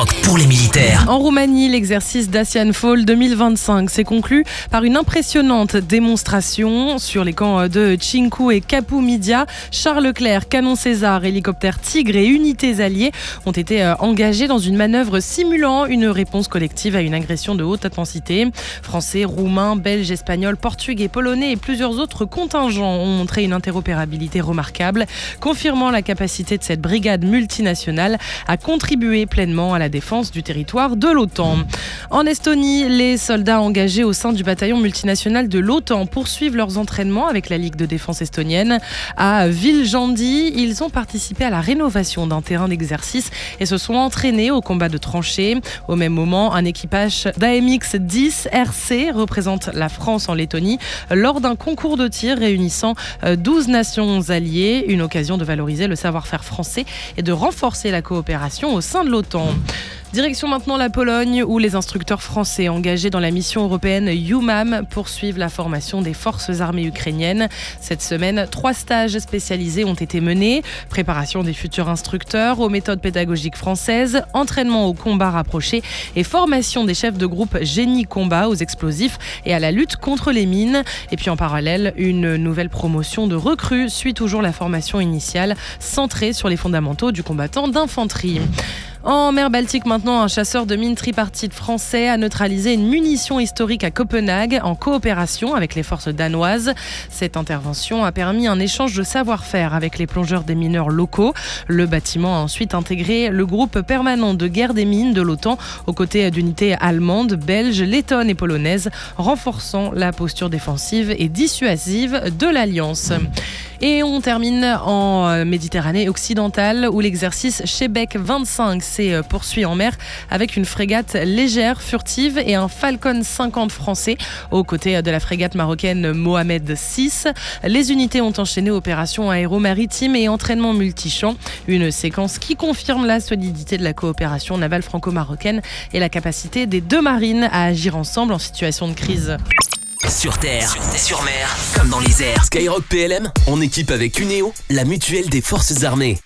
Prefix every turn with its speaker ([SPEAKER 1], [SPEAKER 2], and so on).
[SPEAKER 1] Skyrock pour les militaires.
[SPEAKER 2] En Roumanie, l'exercice Dacian Fall 2025 s'est conclu par une impressionnante démonstration sur les camps de Cincu et Capu Midia. Chars Leclerc, canons César, hélicoptères Tigre et unités alliées ont été engagés dans une manœuvre simulant une réponse collective à une agression de haute intensité. Français, Roumains, Belges, Espagnols, Portugais, Polonais et plusieurs autres contingents ont montré une interopérabilité remarquable, confirmant la capacité de cette brigade multinationale à contribuer pleinement à la défense du territoire de l'OTAN. En Estonie, les soldats engagés au sein du bataillon multinational de l'OTAN poursuivent leurs entraînements avec la Ligue de défense estonienne. À Viljandi, ils ont participé à la rénovation d'un terrain d'exercice et se sont entraînés au combat de tranchées. Au même moment, un équipage d'AMX-10 RC représente la France en Lettonie lors d'un concours de tir réunissant 12 nations alliées, une occasion de valoriser le savoir-faire français et de renforcer la coopération au sein de l'OTAN. Direction maintenant la Pologne où les instructeurs français engagés dans la mission européenne EUMAM poursuivent la formation des forces armées ukrainiennes. Cette semaine, 3 stages spécialisés ont été menés. Préparation des futurs instructeurs aux méthodes pédagogiques françaises, entraînement au combat rapproché et formation des chefs de groupe génie combat aux explosifs et à la lutte contre les mines. Et puis en parallèle, une nouvelle promotion de recrues suit toujours la formation initiale centrée sur les fondamentaux du combattant d'infanterie. En mer Baltique maintenant, un chasseur de mines tripartite français a neutralisé une munition historique à Copenhague en coopération avec les forces danoises. Cette intervention a permis un échange de savoir-faire avec les plongeurs des mineurs locaux. Le bâtiment a ensuite intégré le groupe permanent de guerre des mines de l'OTAN aux côtés d'unités allemandes, belges, lettonnes et polonaises, renforçant la posture défensive et dissuasive de l'Alliance. Et on termine en Méditerranée occidentale où l'exercice Shebeq 25 s'est poursuit en mer avec une frégate légère furtive et un Falcon 50 français aux côtés de la frégate marocaine Mohamed VI. Les unités ont enchaîné opérations aéromaritimes et entraînements multichamps, une séquence qui confirme la solidité de la coopération navale franco-marocaine et la capacité des deux marines à agir ensemble en situation de crise.
[SPEAKER 1] Sur terre, sur mer, comme dans les airs. Skyrock PLM, en équipe avec Uneo, la mutuelle des forces armées.